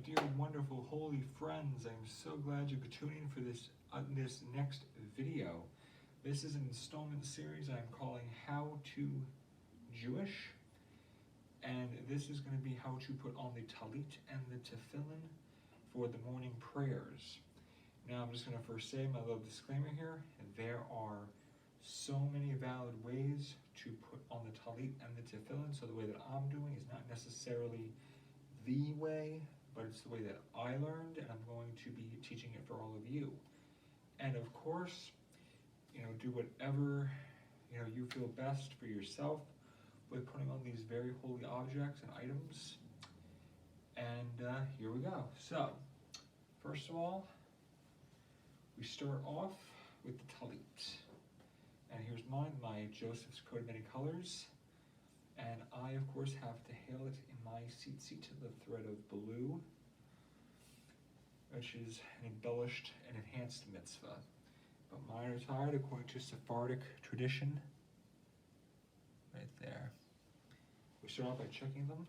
dear, wonderful, holy friends, I'm so glad you could tune in for this next video. This is an installment series I'm calling How to Jewish, and this is going to be how to put on the Tallit and the Tefillin for the morning prayers. Now I'm just going to first say my little disclaimer here, there are so many valid ways to put on the Tallit and the Tefillin, so the way that I'm doing is not necessarily the way, but it's the way that I learned, and I'm going to be teaching it for all of you. And of course, do whatever you feel best for yourself with putting on these very holy objects and items. And here we go. So, first of all, we start off with the Tallit. And here's mine, my Joseph's Coat of Many Colors. And I, of course, have to hail it in my seat to the thread of blue, which is an embellished and enhanced mitzvah. But mine are tied according to Sephardic tradition. Right there. We start off by checking them.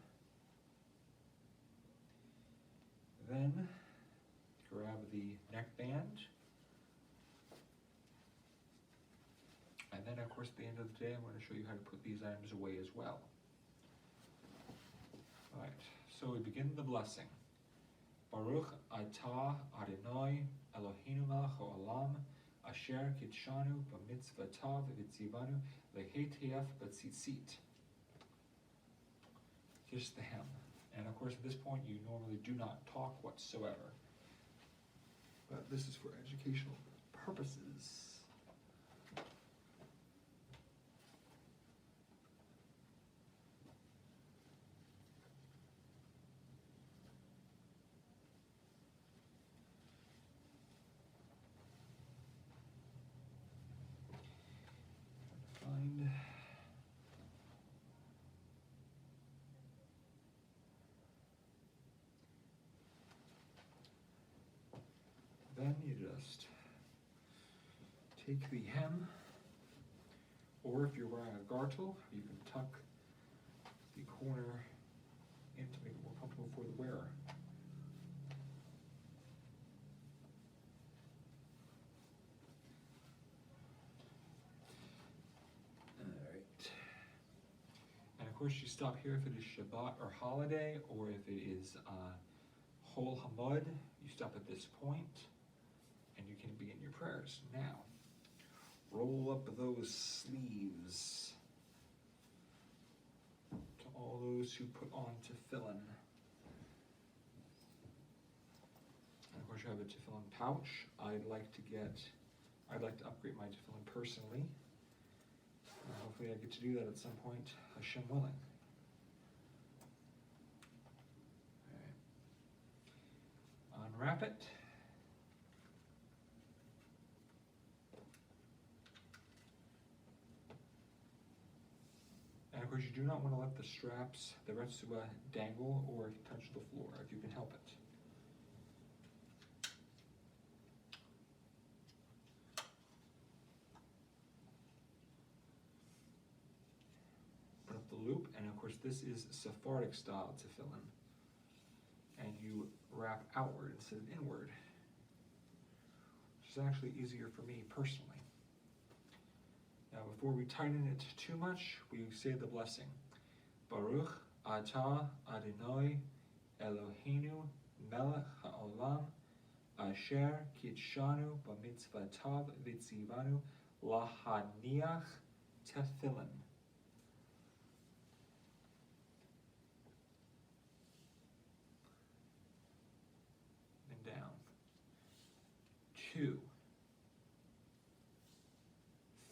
Then grab the neckband. And then, of course, at the end of the day, I'm going to show you how to put these items away as well. All right, so we begin the blessing. Baruch atah Adonai Eloheinu melech haolam, asher kitshanu b'mitzvotav v'tzivanu lehetef b'tzitzit. Just the hem. And of course, at this point, you normally do not talk whatsoever. But this is for educational purposes. Then you just take the hem, or if you're wearing a gartel, you can tuck the corner in to make it more comfortable for the wearer. Alright. And of course you stop here if it is Shabbat or holiday, or if it is Hol Hamud, you stop at this point. And you can begin your prayers. Now, roll up those sleeves to all those who put on tefillin. And of course, you have a tefillin pouch. I'd like to upgrade my tefillin personally. Hopefully, I get to do that at some point, Hashem willing. All right. Unwrap it. And of course, you do not want to let the straps, the retzua, dangle or touch the floor if you can help it. Put up the loop, and of course, this is Sephardic style tefillin. And you wrap outward instead of inward, which is actually easier for me personally. Now, before we tighten it too much, we say the blessing. Baruch atah Adonai Eloheinu melech haolam, asher kitshanu b'mitzvotav v'tzivanu lahaniach tefillin. And down. 2,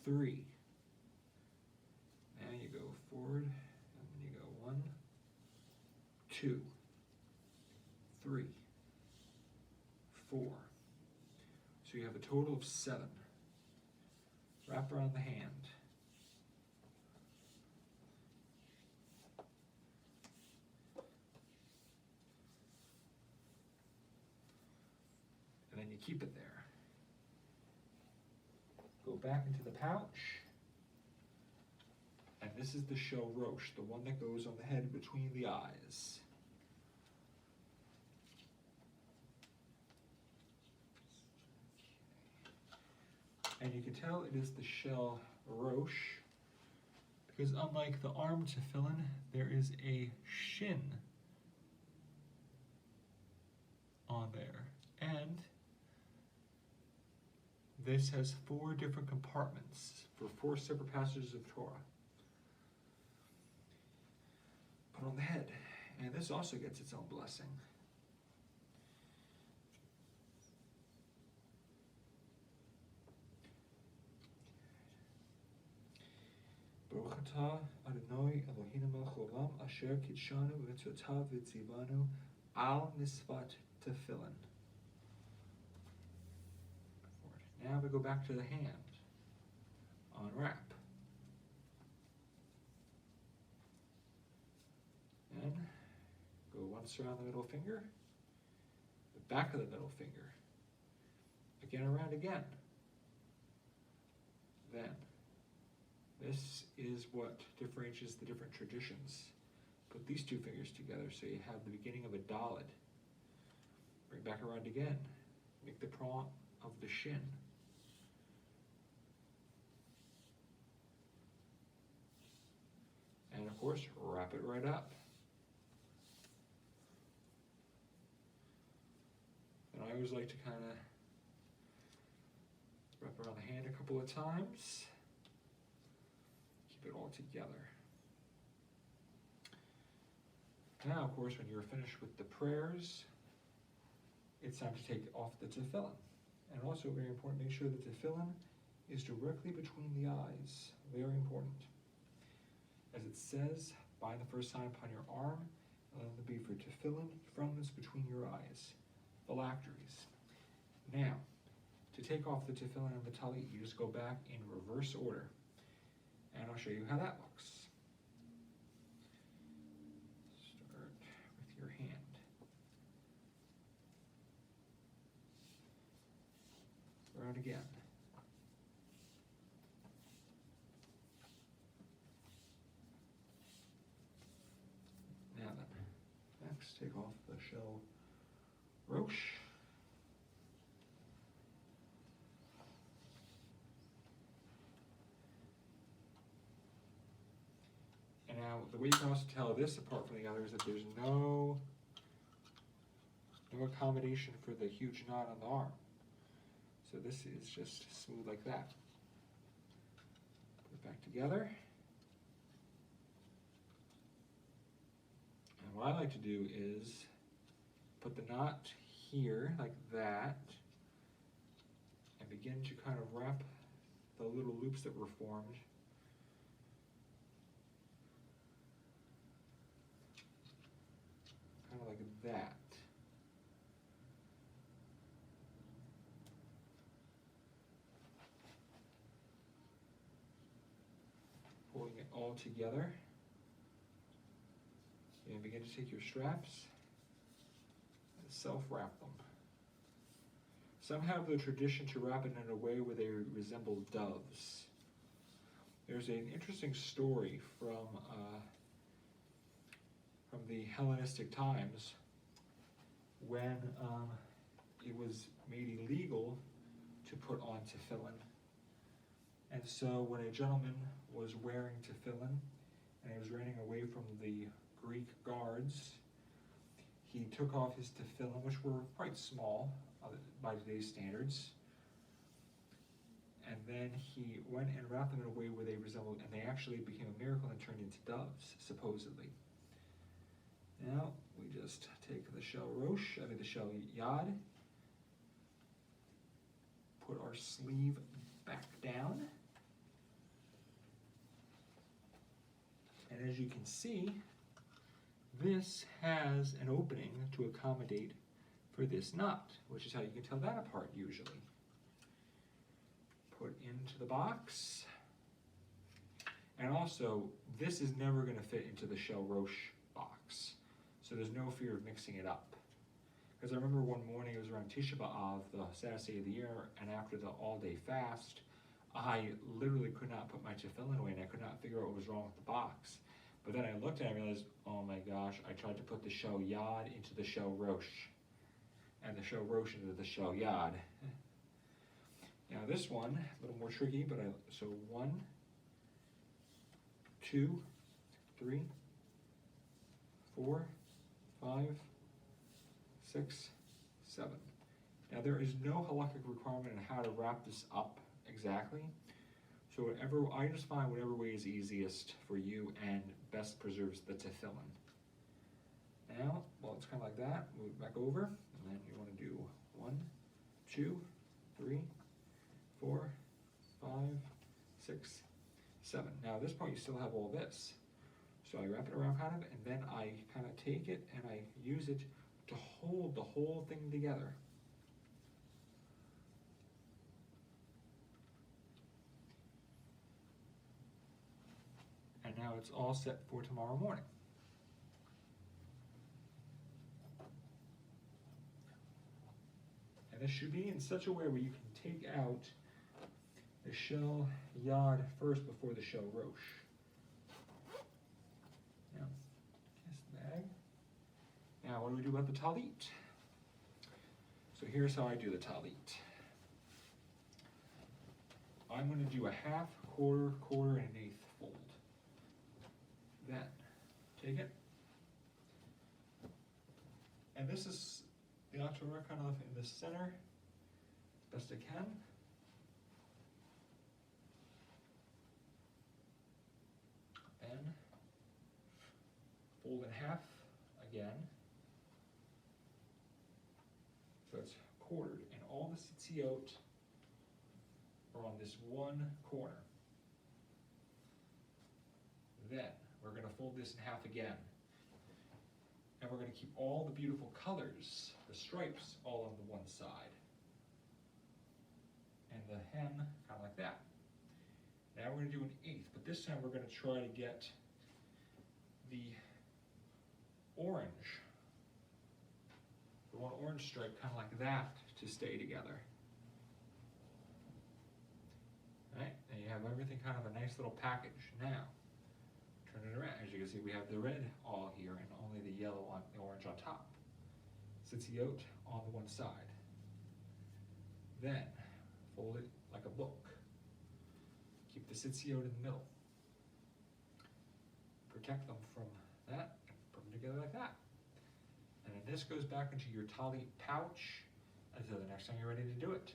3. Now you go forward, and then you go 1, 2, 3, 4. So you have a total of 7. Wrap around the hand. And then you keep it there. Go back into the pouch. And this is the shel rosh, the one that goes on the head between the eyes. And you can tell it is the shell roche, because unlike the arm tefillin, there is a shin on there. And this has 4 different compartments for 4 separate passages of Torah. Put on the head. And this also gets its own blessing. Baruch atah Adonai Eloheinu melech haolam asher kitshanu v'mitzvotav v'tzivanu al misvat tefillin. Now we go back to the hand. Unwrap. And go once around the middle finger, the back of the middle finger, again around again. Then, this is what differentiates the different traditions. Put these 2 fingers together so you have the beginning of a dalid. Bring back around again. Make the prong of the shin. And of course, wrap it right up. And I always like to kind of wrap around the hand a couple of times. Keep it all together. Now, of course, when you're finished with the prayers, it's time to take off the tefillin. And also, very important, make sure the tefillin is directly between the eyes. Very important. As it says, bind the first sign upon your arm, and let it be for tefillin, firmness between your eyes. Phylacteries. Now, to take off the tefillin and the tallit, you just go back in reverse order. And I'll show you how that looks. Start with your hand. Around again. Now then, next take off the shell roche. And now the way you can also tell this apart from the other is that there's no accommodation for the huge knot on the arm. So this is just smooth like that. Put it back together. And what I like to do is put the knot here like that and begin to kind of wrap the little loops that were formed kind of like that. Pulling it all together. And begin to take your straps and self-wrap them. Some have the tradition to wrap it in a way where they resemble doves. There's an interesting story from the Hellenistic times when it was made illegal to put on tefillin. And so when a gentleman was wearing tefillin and he was running away from the Greek guards, he took off his tefillin, which were quite small by today's standards, and then he went and wrapped them in a way where they resembled, and they actually became a miracle and turned into doves, supposedly. Now, we just take the shell roche, the shell yad, put our sleeve back down, and as you can see, this has an opening to accommodate for this knot, which is how you can tell that apart usually. Put into the box. And also, this is never going to fit into the shell roche box, so there's no fear of mixing it up. Because I remember one morning, it was around Tisha B'Av, the saddest day of the year, and after the all-day fast, I literally could not put my tefillin away, and I could not figure out what was wrong with the box. But then I looked at it and I realized, oh my gosh, I tried to put the shell yad into the shell roche, and the shell roche into the shell yad. Now this one, a little more tricky, but so 1, 2, 3, 4, 5, 6, 7. Now there is no halakhic requirement on how to wrap this up exactly. So I just find whatever way is easiest for you and best preserves the tefillin. Now, well, it's kind of like that. Move it back over, and then you want to do 1, 2, 3, 4, 5, 6, 7. Now, at this point, you still have all this. So I wrap it around kind of, and then I kind of take it and I use it to hold the whole thing together. And now it's all set for tomorrow morning. And this should be in such a way where you can take out the shell yod first before the shell roche. Now, kiss the bag. Now, what do we do about the tallit? So here's how I do the tallit. I'm going to do a half, quarter, quarter, and an eighth fold. Then, take it. And this is the outer kind of in the center, best I can. Then, fold in half again. So it's quartered, and all the tzitzit are on this one corner. Then we're going to fold this in half again. And we're going to keep all the beautiful colors, the stripes, all on the one side. And the hem kind of like that. Now we're going to do an eighth, but this time we're going to try to get the orange, the one orange stripe kind of like that to stay together. All right, and you have everything kind of a nice little package. Now, turn it around. As you can see, we have the red all here and only the yellow on the orange on top. Tzitzit on the one side. Then, fold it like a book. Keep the tzitzit in the middle. Protect them from that, put them together like that. And then this goes back into your tallit pouch until the next time you're ready to do it.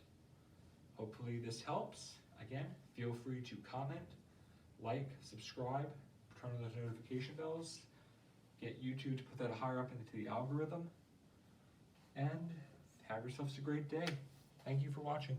Hopefully this helps. Again, feel free to comment, like, subscribe, turn on those notification bells, get YouTube to put that higher up into the algorithm, and have yourselves a great day. Thank you for watching.